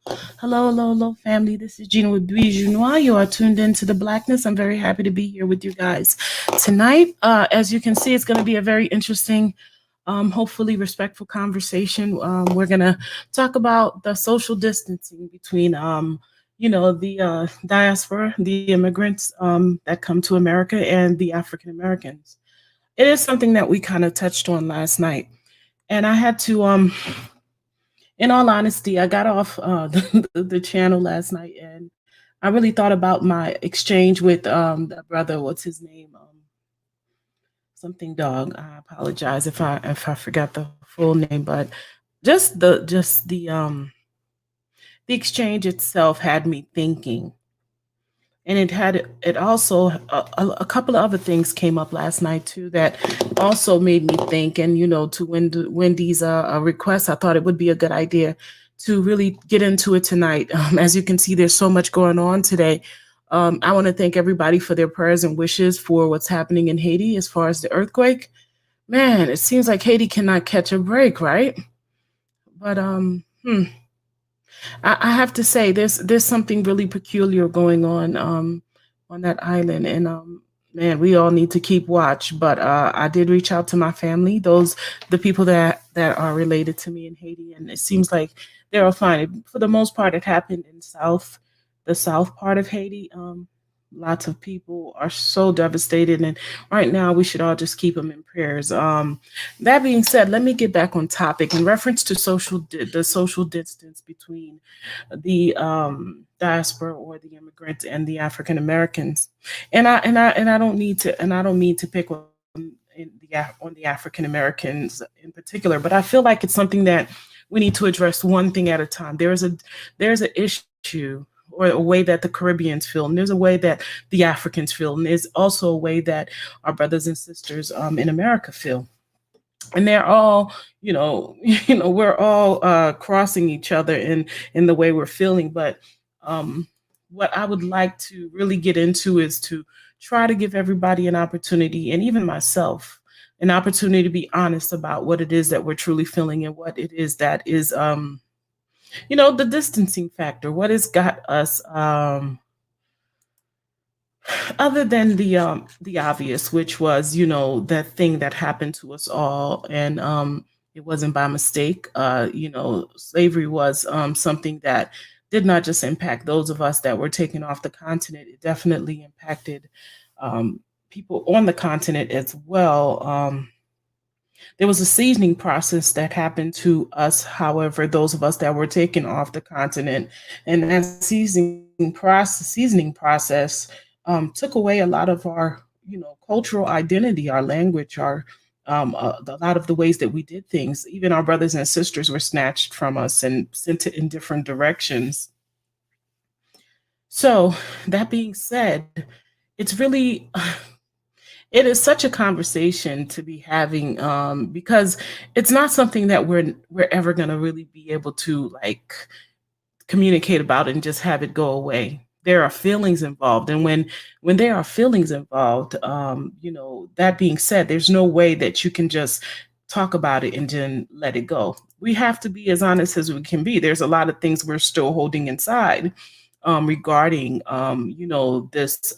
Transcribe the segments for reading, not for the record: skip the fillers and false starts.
Hello, hello, hello, family. This is Gina with Bijou Noir. You are tuned into the Blackness. I'm very happy to be here with you guys tonight. As you can see, it's going to be a very interesting, hopefully respectful conversation. We're going to talk about the social distancing between, the diaspora, the immigrants that come to America, and the African Americans. It is something that we kind of touched on last night, and I had to in all honesty, I got off the channel last night and I really thought about my exchange with the brother. What's his name? Something dog. I apologize if I forgot the full name, but just the exchange itself had me thinking, and it also a couple of other things came up last night too that also made me think. And to Wendy's request, I thought it would be a good idea to really get into it tonight. As you can see, there's so much going on today. I want to thank everybody for their prayers and wishes for what's happening in Haiti as far as the earthquake. Man, it seems like Haiti cannot catch a break, right? But I have to say there's something really peculiar going on that island, and man, we all need to keep watch. But I did reach out to my family, those the people that are related to me in Haiti, and it seems like they're all fine. For the most part, it happened in the south part of Haiti. Lots of people are so devastated, and right now we should all just keep them in prayers. That being said, let me get back on topic in reference to the social distance between the diaspora or the immigrants and the African Americans. And I don't need to, and I don't mean to pick on the African Americans in particular, but I feel like it's something that we need to address one thing at a time. There's an issue or a way that the Caribbeans feel, and there's a way that the Africans feel, and there's also a way that our brothers and sisters in America feel. And they're all, we're all crossing each other in the way we're feeling. But what I would like to really get into is to try to give everybody an opportunity, and even myself, an opportunity to be honest about what it is that we're truly feeling and what it is that is the distancing factor. What has got us other than the obvious, which was that thing that happened to us all, and it wasn't by mistake. Slavery was something that did not just impact those of us that were taken off the continent. It definitely impacted people on the continent as well. There was a seasoning process that happened to us, however, those of us that were taken off the continent, and that seasoning process took away a lot of our, cultural identity, our language, our a lot of the ways that we did things. Even our brothers and sisters were snatched from us and sent in different directions. So that being said, it's really it is such a conversation to be having, because it's not something that we're ever going to really be able to like communicate about and just have it go away. There are feelings involved, and when there are feelings involved, that being said, there's no way that you can just talk about it and then let it go. We have to be as honest as we can be. There's a lot of things we're still holding inside regarding this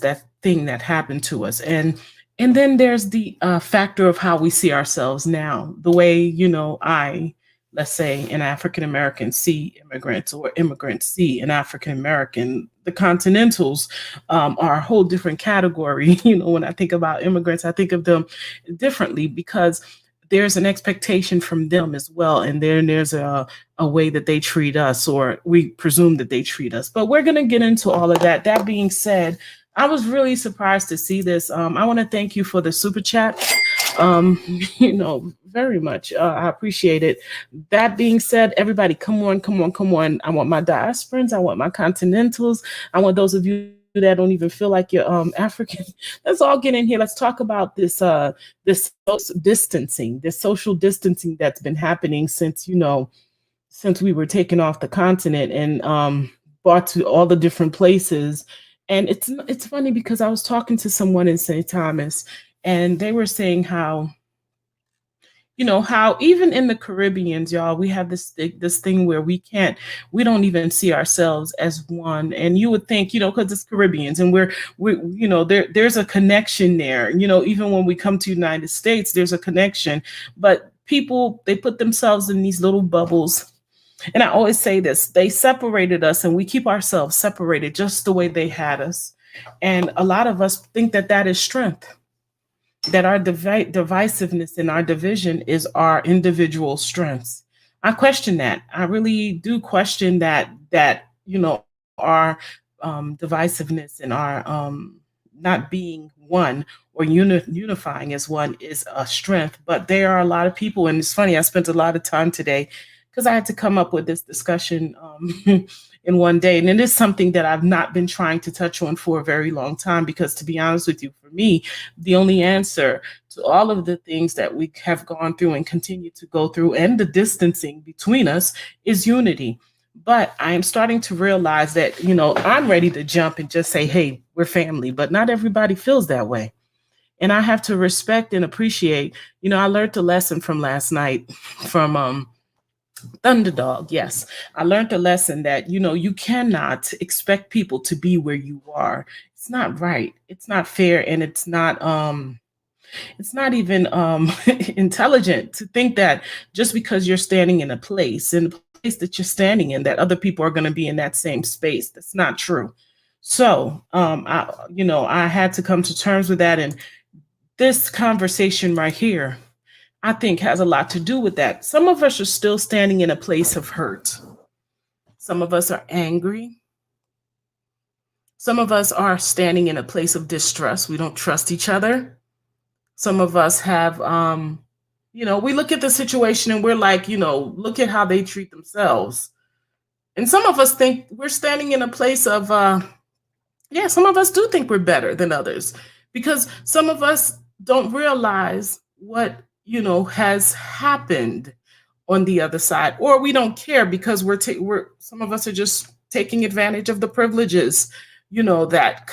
that thing that happened to us. And then there's the factor of how we see ourselves now, the way I, let's say, an African American see immigrants, or immigrants see an African American. The continentals are a whole different category. When I think about immigrants, I think of them differently because there's an expectation from them as well, and then there's a way that they treat us, or we presume that they treat us. But we're going to get into all of that. That being said, I was really surprised to see this. I want to thank you for the super chat. Very much. I appreciate it. That being said, everybody, come on, come on, come on. I want my diasporans. I want my continentals. I want those of you that don't even feel like you're African. Let's all get in here. Let's talk about this distancing, this social distancing that's been happening since we were taken off the continent and brought to all the different places. And it's funny because I was talking to someone in St. Thomas, and they were saying how How even in the Caribbeans, y'all, we have this thing where we don't even see ourselves as one. And you would think, because it's Caribbeans, and there's a connection there. Even when we come to United States, there's a connection. But people, they put themselves in these little bubbles. And I always say this: they separated us, and we keep ourselves separated just the way they had us. And a lot of us think that that is strength, that our divisiveness and our division is our individual strengths. I question that. I really do question our divisiveness and our not being one or unifying as one is a strength. But there are a lot of people, and it's funny, I spent a lot of time today because I had to come up with this discussion in one day. And it is something that I've not been trying to touch on for a very long time, because to be honest with you, for me, the only answer to all of the things that we have gone through and continue to go through, and the distancing between us, is unity. But I am starting to realize that, I'm ready to jump and just say, hey, we're family, but not everybody feels that way. And I have to respect and appreciate, I learned a lesson from last night from Underdog. Yes, I learned a lesson that, you cannot expect people to be where you are. It's not right. It's not fair. And it's not even intelligent to think that just because you're standing in the place that you're standing in, that other people are going to be in that same space. That's not true. So, I had to come to terms with that. And this conversation right here, I think, has a lot to do with that. Some of us are still standing in a place of hurt. Some of us are angry. Some of us are standing in a place of distrust. We don't trust each other. Some of us have, we look at the situation and we're like, look at how they treat themselves. And some of us think we're standing in a place of, some of us do think we're better than others, because some of us don't realize what, has happened on the other side, or we don't care because we're some of us are just taking advantage of the privileges, that